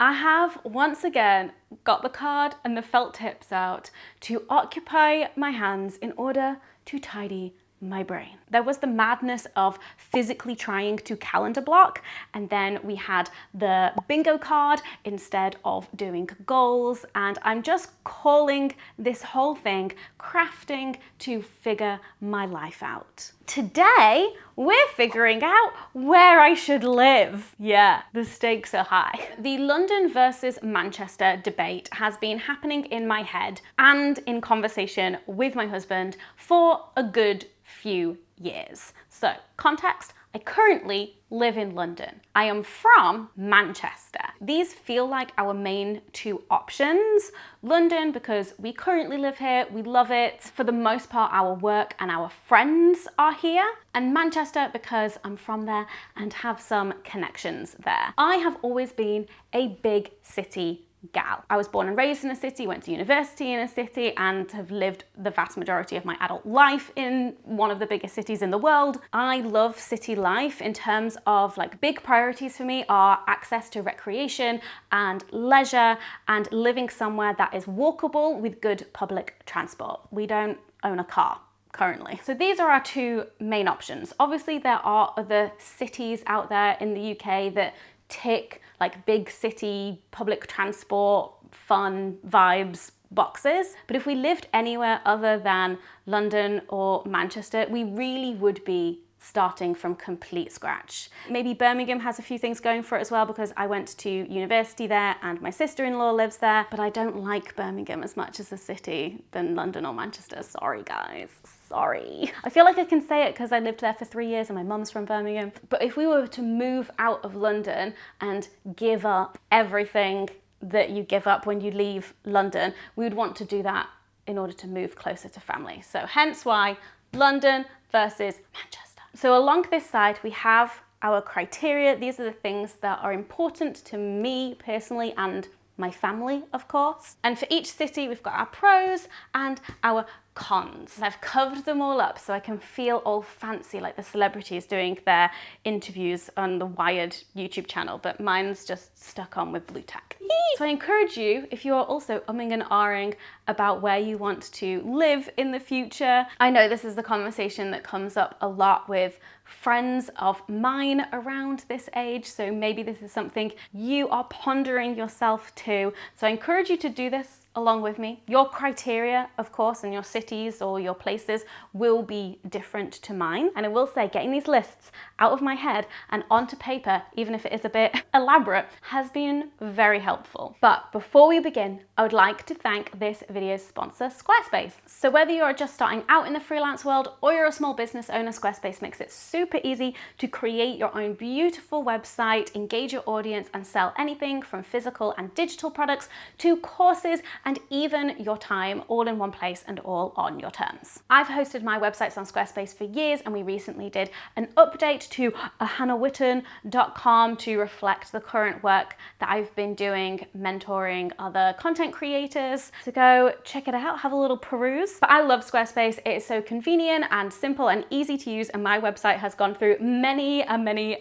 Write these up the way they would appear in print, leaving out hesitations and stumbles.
I have once again got the card and the felt tips out to occupy my hands in order to tidy my brain. There was the madness of physically trying to calendar block, and then we had the bingo card instead of doing goals, and I'm just calling this whole thing crafting to figure my life out. Today, we're figuring out where I should live. Yeah, the stakes are high. The London versus Manchester debate has been happening in my head and in conversation with my husband for a good few years. So, context, I currently live in London. I am from Manchester. These feel like our main two options. London, because we currently live here, we love it. For the most part, our work and our friends are here. And Manchester, because I'm from there and have some connections there. I have always been a big city gal. I was born and raised in a city, went to university in a city, and have lived the vast majority of my adult life in one of the biggest cities in the world. I love city life in terms of like big priorities for me are access to recreation and leisure and living somewhere that is walkable with good public transport. We don't own a car currently. So these are our two main options. Obviously there are other cities out there in the UK that tick like big city, public transport, fun vibes boxes. But if we lived anywhere other than London or Manchester, we really would be starting from complete scratch. Maybe Birmingham has a few things going for it as well because I went to university there and my sister-in-law lives there, but I don't like Birmingham as much as a city than London or Manchester. Sorry guys, sorry. I feel like I can say it because I lived there for 3 years and my mum's from Birmingham. But if we were to move out of London and give up everything that you give up when you leave London, we would want to do that in order to move closer to family. So hence why London versus Manchester. So along this side, we have our criteria. These are the things that are important to me personally and my family, of course. And for each city, we've got our pros and our cons. I've covered them all up so I can feel all fancy like the celebrities doing their interviews on the Wired YouTube channel, but mine's just stuck on with blue tack. So I encourage you, if you are also umming and ahhing about where you want to live in the future. I know this is the conversation that comes up a lot with friends of mine around this age, so maybe this is something you are pondering yourself too. So I encourage you to do this along with me. Your criteria, of course, and your cities or your places will be different to mine. And I will say, getting these lists out of my head and onto paper, even if it is a bit elaborate, has been very helpful. But before we begin, I would like to thank this video's sponsor, Squarespace. So whether you're just starting out in the freelance world or you're a small business owner, Squarespace makes it super easy to create your own beautiful website, engage your audience, and sell anything from physical and digital products to courses and even your time, all in one place and all on your terms. I've hosted my websites on Squarespace for years, and we recently did an update to hannahwitton.com to reflect the current work that I've been doing mentoring other content creators. So go check it out, have a little peruse. But I love Squarespace. It is so convenient and simple and easy to use, and my website has gone through many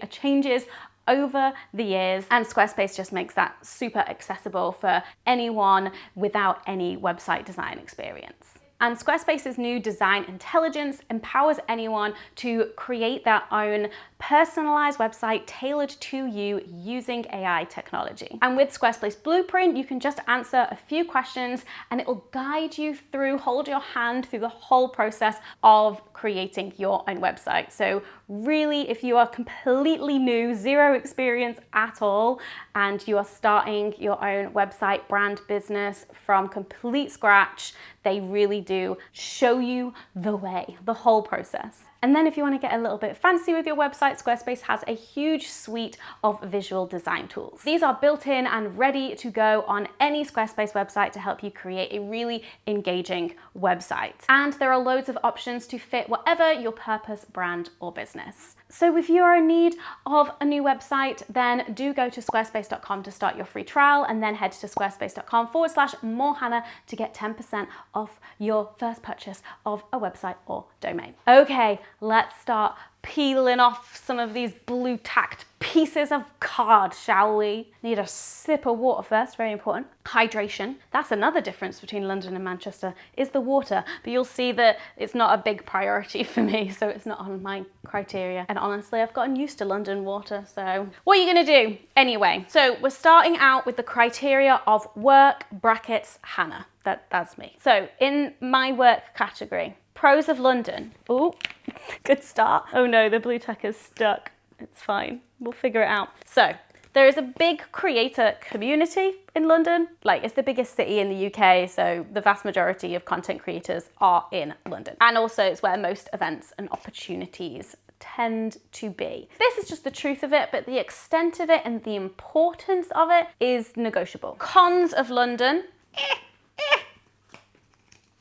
changes over the years, and Squarespace just makes that super accessible for anyone without any website design experience. And Squarespace's new design intelligence empowers anyone to create their own personalized website tailored to you using AI technology. And with Squarespace Blueprint, you can just answer a few questions and it will guide you through, hold your hand through the whole process of creating your own website. So really, if you are completely new, zero experience at all, and you are starting your own website, brand, business from complete scratch, they really do show you the way, the whole process. And then if you want to get a little bit fancy with your website, Squarespace has a huge suite of visual design tools. These are built in and ready to go on any Squarespace website to help you create a really engaging website. And there are loads of options to fit whatever your purpose, brand, or business. So if you are in need of a new website, then do go to squarespace.com to start your free trial, and then head to squarespace.com/morehannah to get 10% off your first purchase of a website or domain. Okay, let's start peeling off some of these blue tacked pieces of card, shall we? Need a sip of water first, very important. Hydration. That's another difference between London and Manchester, is the water. But you'll see that it's not a big priority for me, so it's not on my criteria. And honestly, I've gotten used to London water, so what are you gonna do? Anyway, so we're starting out with the criteria of work brackets Hannah. That's me. So in my work category, pros of London. Oh, good start. Oh no, the blue tack is stuck. It's fine. We'll figure it out. So there is a big creator community in London. Like, it's the biggest city in the UK, so the vast majority of content creators are in London. And also it's where most events and opportunities tend to be. This is just the truth of it, but the extent of it and the importance of it is negotiable. Cons of London.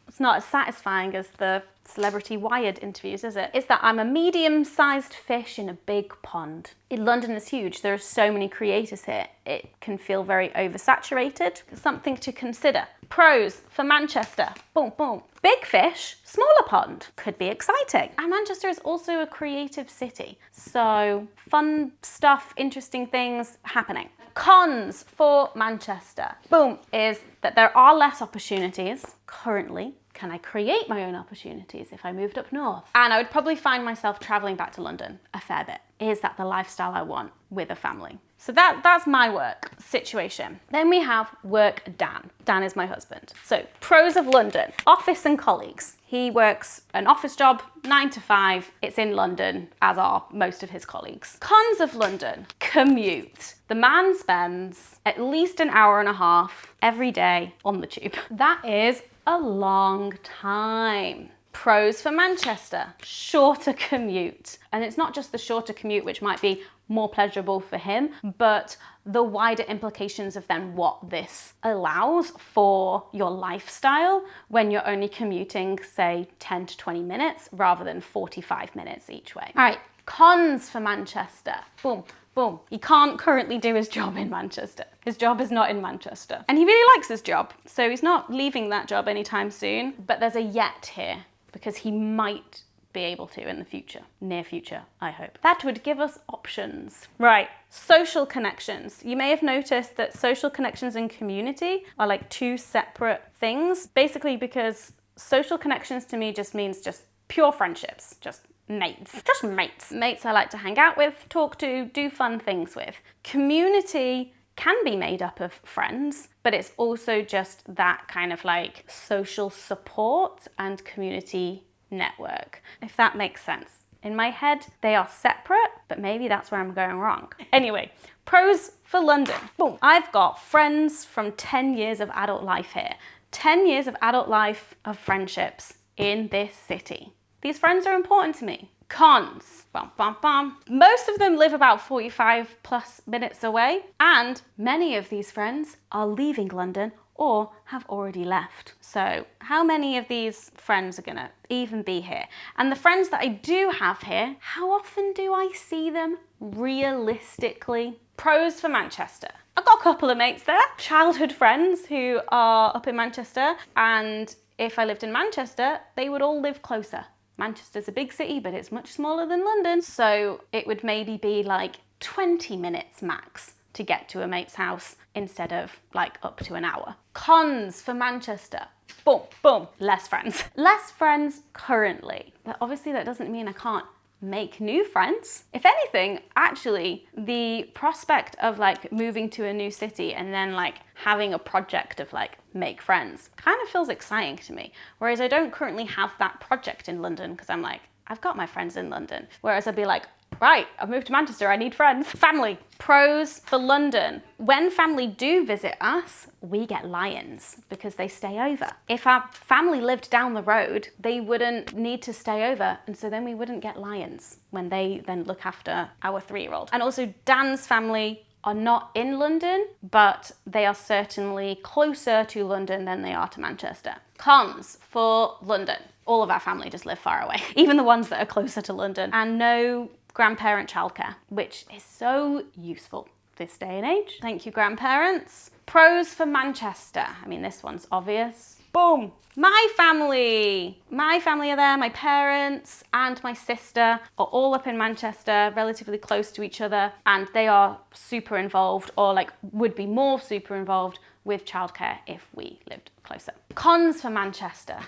It's not as satisfying as the Celebrity Wired interviews, is it? It's that I'm a medium-sized fish in a big pond. London is huge. There are so many creators here. It can feel very oversaturated. Something to consider. Pros for Manchester. Boom, boom. Big fish, smaller pond. Could be exciting. And Manchester is also a creative city. So fun stuff, interesting things happening. Cons for Manchester. Boom, is that there are less opportunities currently. Can I create my own opportunities if I moved up north? And I would probably find myself traveling back to London a fair bit. Is that the lifestyle I want with a family? So that's my work situation. Then we have work Dan. Dan is my husband. So pros of London, office and colleagues. He works an office job, 9 to 5. It's in London, as are most of his colleagues. Cons of London, commute. The man spends at least an hour and a half every day on the tube. That is a long time. Pros for Manchester, shorter commute. And it's not just the shorter commute, which might be more pleasurable for him, but the wider implications of then what this allows for your lifestyle when you're only commuting, say, 10 to 20 minutes rather than 45 minutes each way. All right, cons for Manchester. Boom. Boom. He can't currently do his job in Manchester. His job is not in Manchester. And he really likes his job, so he's not leaving that job anytime soon. But there's a yet here, because he might be able to in the future. Near future, I hope. That would give us options. Right, social connections. You may have noticed that social connections and community are like two separate things, basically because social connections to me just means just pure friendships, just mates. Just mates. Mates I like to hang out with, talk to, do fun things with. Community can be made up of friends, but it's also just that kind of like social support and community network, if that makes sense. In my head, they are separate, but maybe that's where I'm going wrong. Anyway, pros for London. Boom. I've got friends from 10 years of adult life here. 10 years of adult life of friendships in this city. These friends are important to me. Cons. Bum, bum, bum. Most of them live about 45 plus minutes away, and many of these friends are leaving London or have already left. So how many of these friends are gonna even be here? And the friends that I do have here, how often do I see them realistically? Pros for Manchester. I've got a couple of mates there, childhood friends who are up in Manchester, and if I lived in Manchester, they would all live closer. Manchester's a big city, but it's much smaller than London. So it would maybe be like 20 minutes max to get to a mate's house instead of like up to an hour. Cons for Manchester. Boom, boom, less friends. Less friends currently. But obviously that doesn't mean I can't make new friends. If anything, actually, the prospect of like moving to a new city and then like having a project of like make friends kind of feels exciting to me. Whereas I don't currently have that project in London because I'm like, I've got my friends in London. Whereas I'd be like, right, I've moved to Manchester, I need friends. Family. Pros for London. When family do visit us, we get lions because they stay over. If our family lived down the road, they wouldn't need to stay over, and so then we wouldn't get lions when they then look after our 3-year-old. And also Dan's family are not in London, but they are certainly closer to London than they are to Manchester. Cons for London. All of our family just live far away, even the ones that are closer to London, and no grandparent childcare, which is so useful this day and age. Thank you, grandparents. Pros for Manchester. I mean, this one's obvious. Boom. My family are there. My parents and my sister are all up in Manchester, relatively close to each other, and they are super involved, or like would be more super involved with childcare if we lived closer. Cons for Manchester.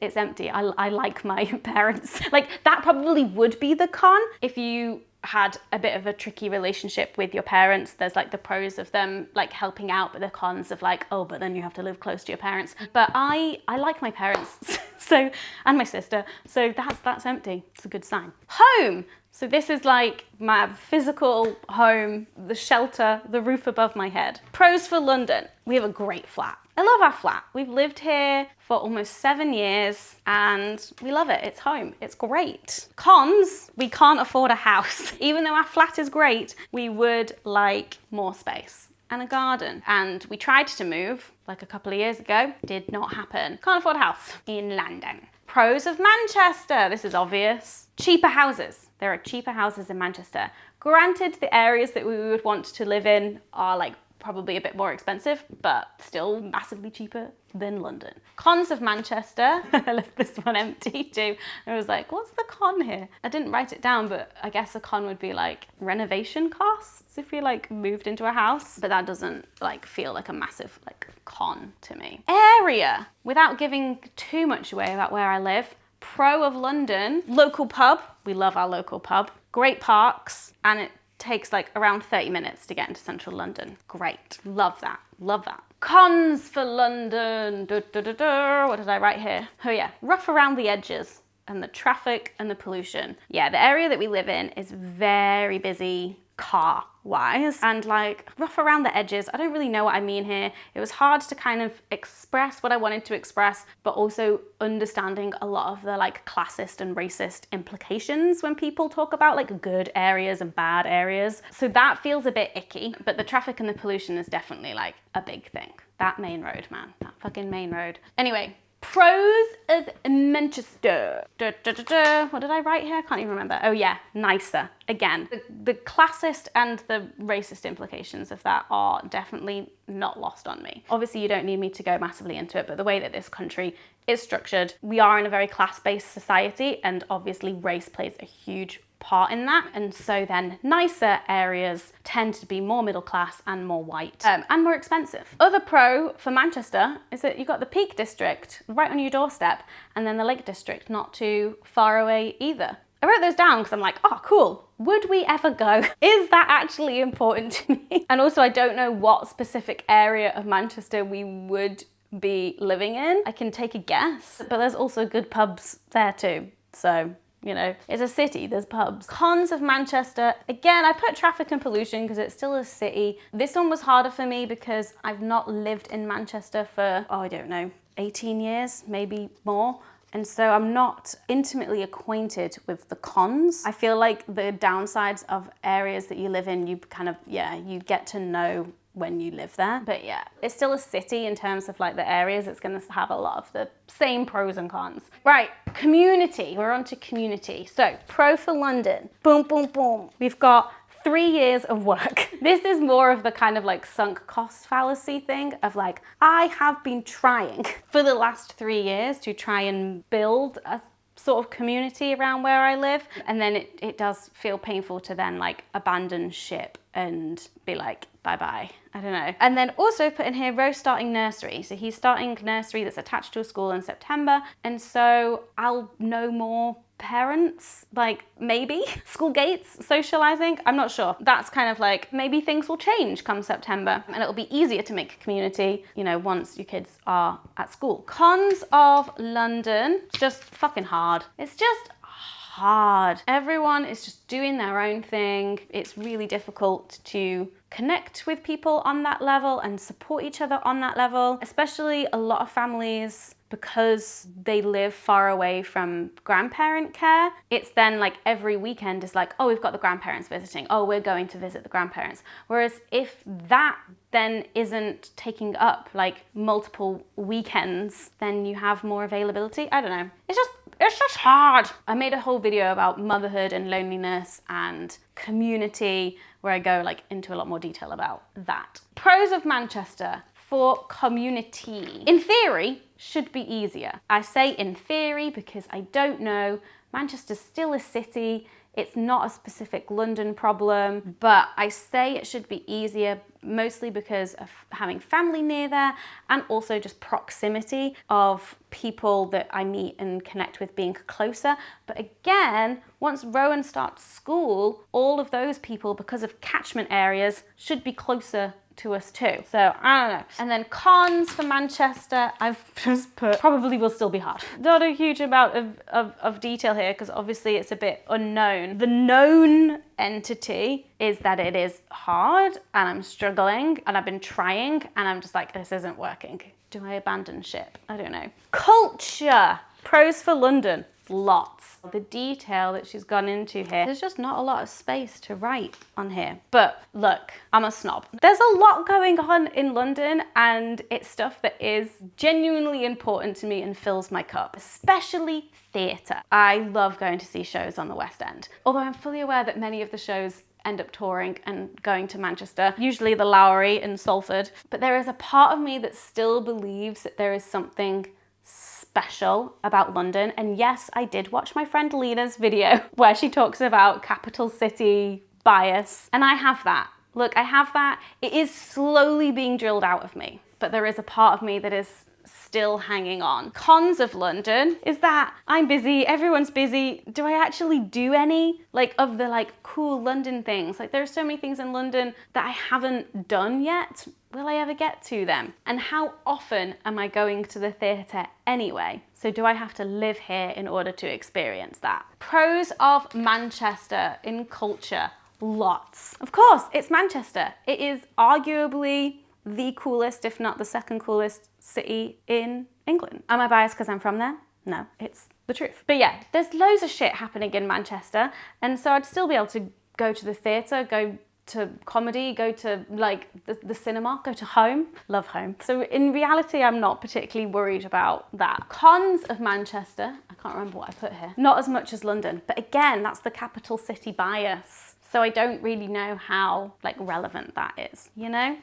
It's empty. I like my parents. Like that probably would be the con if you had a bit of a tricky relationship with your parents. There's like the pros of them like helping out, but the cons of like, oh, but then you have to live close to your parents. But I like my parents so, and my sister, so that's empty. It's a good sign. Home. So this is like my physical home, the shelter, the roof above my head. Pros for London. We have a great flat. I love our flat. We've lived here for almost 7 years and we love it. It's home. It's great. Cons, we can't afford a house. Even though our flat is great, we would like more space and a garden. And we tried to move like a couple of years ago. Did not happen. Can't afford a house in London. Pros of Manchester. This is obvious. Cheaper houses. There are cheaper houses in Manchester. Granted, the areas that we would want to live in are like probably a bit more expensive, but still massively cheaper than London. Cons of Manchester. I left this one empty too. I was like, what's the con here? I didn't write it down, but I guess a con would be like renovation costs if you like moved into a house, but that doesn't like feel like a massive like con to me. Area. Without giving too much away about where I live, pro of London, local pub. We love our local pub. Great parks, and it takes like around 30 minutes to get into central London. Great. Love that. Love that. Cons for London. What did I write here? Oh yeah, rough around the edges and the traffic and the pollution. Yeah, the area that we live in is very busy car wise and like rough around the edges. I don't really know what I mean here. It was hard to kind of express what I wanted to express, but also understanding a lot of the like classist and racist implications when people talk about like good areas and bad areas. So that feels a bit icky, but the traffic and the pollution is definitely like a big thing. That main road, man, that fucking main road. Anyway, pros of Manchester. What did I write here? I can't even remember. Oh yeah, nicer. Again, the classist and the racist implications of that are definitely not lost on me. Obviously, you don't need me to go massively into it, but the way that this country is structured, we are in a very class-based society, and obviously race plays a huge part in that. And so then nicer areas tend to be more middle class and more white and more expensive. Other pro for Manchester is that you've got the Peak District right on your doorstep, and then the Lake District not too far away either. I wrote those down because I'm like, oh, cool. Would we ever go? Is that actually important to me? And also, I don't know what specific area of Manchester we would be living in. I can take a guess, but there's also good pubs there too. So, you know, it's a city, there's pubs. Cons of Manchester. Again, I put traffic and pollution because it's still a city. This one was harder for me because I've not lived in Manchester for, oh, I don't know, 18 years, maybe more. And so I'm not intimately acquainted with the cons. I feel like the downsides of areas that you live in, you kind of, yeah, you get to know when you live there. But yeah, it's still a city in terms of like the areas. It's gonna have a lot of the same pros and cons. Right, community, we're on to community. So pro for London, boom, boom, boom. We've got 3 years of work. This is more of the kind of like sunk cost fallacy thing of like, I have been trying for the last 3 years to try and build a sort of community around where I live. And then it does feel painful to then like abandon ship and be like, bye-bye. I don't know. And then also put in here, Rose starting nursery. So he's starting nursery that's attached to a school in September. And so I'll know more parents, like maybe school gates, socializing. I'm not sure. That's kind of like, maybe things will change come September and it'll be easier to make a community, you know, once your kids are at school. Cons of London, it's just fucking hard. It's just hard. Everyone is just doing their own thing. It's really difficult to connect with people on that level and support each other on that level, especially a lot of families, because they live far away from grandparent care. It's then like every weekend is like, oh, we've got the grandparents visiting. Oh, we're going to visit the grandparents. Whereas if that then isn't taking up like multiple weekends, then you have more availability. I don't know. It's just hard. I made a whole video about motherhood and loneliness and community where I go like into a lot more detail about that. Pros of Manchester. for community. In theory, should be easier. I say in theory because I don't know. Manchester's still a city. It's not a specific London problem, but I say it should be easier mostly because of having family near there and also just proximity of people that I meet and connect with being closer. But again, once Rowan starts school, all of those people, because of catchment areas, should be closer to us too. So I don't know. And then cons for Manchester, I've just put probably will still be hard. Not a huge amount of detail here because obviously it's a bit unknown. The known entity is that it is hard and I'm struggling and I've been trying and I'm just like, this isn't working. Do I abandon ship? I don't know. Culture. Pros for London. Lots. The detail that she's gone into here, there's just not a lot of space to write on here. But look, I'm a snob. There's a lot going on in London and it's stuff that is genuinely important to me and fills my cup, especially theatre. I love going to see shows on the West End. Although I'm fully aware that many of the shows end up touring and going to Manchester, usually the Lowry in Salford. But there is a part of me that still believes that there is something special about London. And yes, I did watch my friend Lena's video where she talks about capital city bias. And I have that. Look, I have that. It is slowly being drilled out of me, but there is a part of me that is still hanging on. Cons of London is that I'm busy, everyone's busy. Do I actually do any of the cool London things? There are so many things in London that I haven't done yet. Will I ever get to them? And how often am I going to the theatre anyway? So do I have to live here in order to experience that? Pros of Manchester in culture, lots. Of course, it's Manchester. It is arguably the coolest, if not the second coolest city in England. Am I biased because I'm from there? No, it's the truth. But yeah, there's loads of shit happening in Manchester. And so I'd still be able to go to the theatre, go to comedy, go to the cinema, go to home. Love home. So in reality, I'm not particularly worried about that. Cons of Manchester, I can't remember what I put here. Not as much as London. But again, that's the capital city bias. So I don't really know how relevant that is, you know?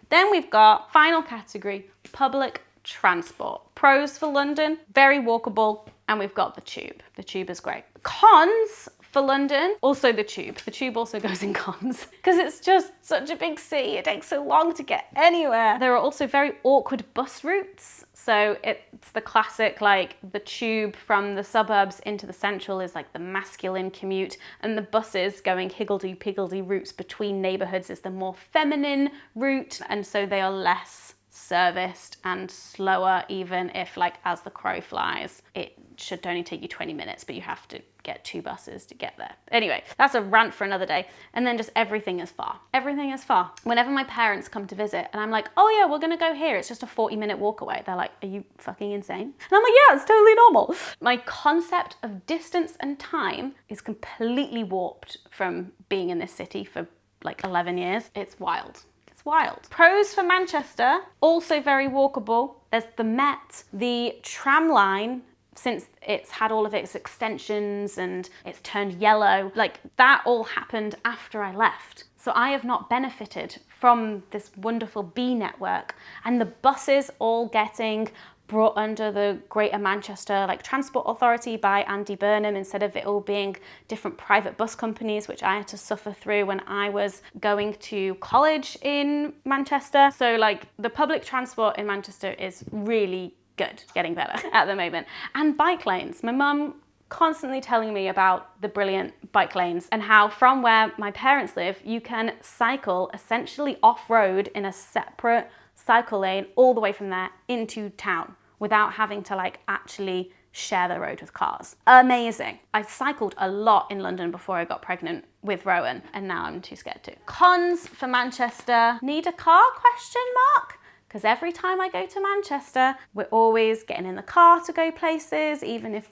Then we've got final category, public transport. Pros for London, very walkable, and we've got the tube. The tube is great. Cons for London, also the tube. The tube also goes in cons because it's just such a big city. It takes so long to get anywhere. There are also very awkward bus routes. So it's the classic, the tube from the suburbs into the central is the masculine commute, and the buses going higgledy-piggledy routes between neighborhoods is the more feminine route. And so they are less serviced and slower, even if as the crow flies, it should only take you 20 minutes, but you have to get 2 buses to get there. Anyway, that's a rant for another day. And then just everything is far. Everything is far. Whenever my parents come to visit and I'm like, oh yeah, we're gonna go here. It's just a 40-minute walk away. They're like, are you fucking insane? And I'm like, yeah, it's totally normal. My concept of distance and time is completely warped from being in this city for 11 years. It's wild. Wild. Pros for Manchester, also very walkable. There's the Met, the tram line, since it's had all of its extensions and it's turned yellow, that all happened after I left. So I have not benefited from this wonderful B network, and the buses all getting brought under the Greater Manchester Transport Authority by Andy Burnham instead of it all being different private bus companies, which I had to suffer through when I was going to college in Manchester. So the public transport in Manchester is really good, getting better at the moment. And bike lanes. My mum constantly telling me about the brilliant bike lanes and how from where my parents live, you can cycle essentially off-road in a separate cycle lane all the way from there into town without having to actually share the road with cars. Amazing. I cycled a lot in London before I got pregnant with Rowan, and now I'm too scared to. Cons for Manchester, need a car, question mark? Because every time I go to Manchester, we're always getting in the car to go places, even if,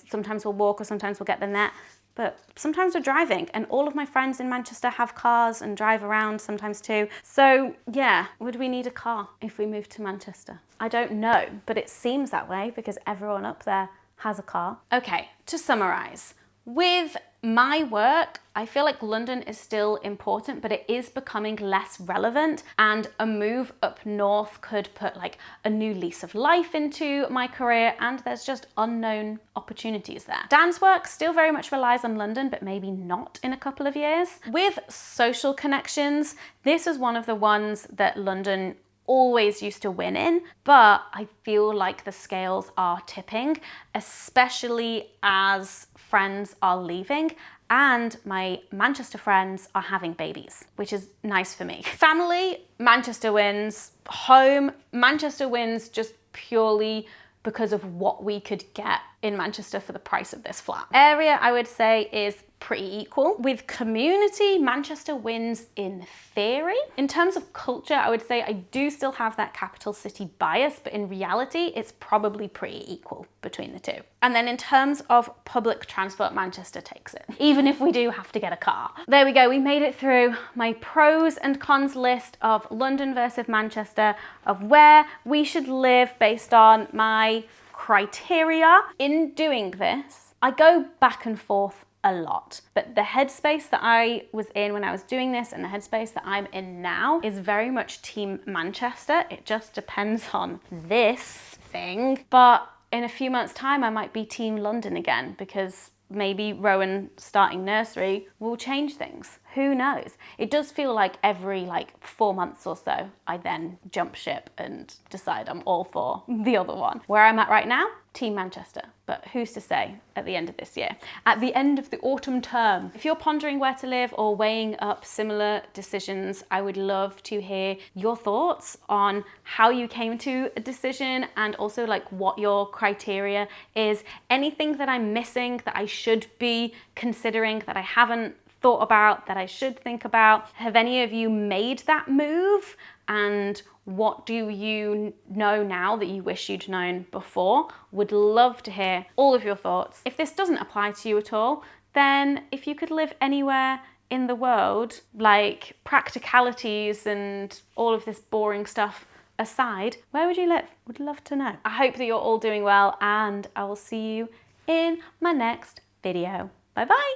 sometimes we'll walk or sometimes we'll get the net. But sometimes we're driving, and all of my friends in Manchester have cars and drive around sometimes too. So yeah, would we need a car if we moved to Manchester? I don't know, but it seems that way because everyone up there has a car. Okay, to summarize, with my work, I feel like London is still important, but it is becoming less relevant, and a move up north could put like a new lease of life into my career, and there's just unknown opportunities there. Dan's work still very much relies on London, but maybe not in a couple of years. With social connections, this is one of the ones that London always used to win in, but I feel like the scales are tipping, especially as friends are leaving and my Manchester friends are having babies, which is nice for me. Family, Manchester wins. Home, Manchester wins just purely because of what we could get in Manchester for the price of this flat. Area, I would say, is pretty equal. With community, Manchester wins in theory. In terms of culture, I would say I do still have that capital city bias, but in reality, it's probably pretty equal between the two. And then in terms of public transport, Manchester takes it, even if we do have to get a car. There we go, we made it through my pros and cons list of London versus Manchester, of where we should live based on my criteria. In doing this, I go back and forth a lot, but the headspace that I was in when I was doing this and the headspace that I'm in now is very much Team Manchester. It just depends on this thing, but in a few months' time I might be Team London again, because maybe Rowan starting nursery will change things. Who knows? It does feel like every 4 months or so I then jump ship and decide I'm all for the other one. Where I'm at right now, Team Manchester, but who's to say at the end of this year, at the end of the autumn term. If you're pondering where to live or weighing up similar decisions, I would love to hear your thoughts on how you came to a decision, and also what your criteria is. Anything that I'm missing that I should be considering that I haven't thought about, that I should think about. Have any of you made that move? And what do you know now that you wish you'd known before? Would love to hear all of your thoughts. If this doesn't apply to you at all, then if you could live anywhere in the world, like practicalities and all of this boring stuff aside, where would you live? Would love to know. I hope that you're all doing well, and I will see you in my next video. Bye bye.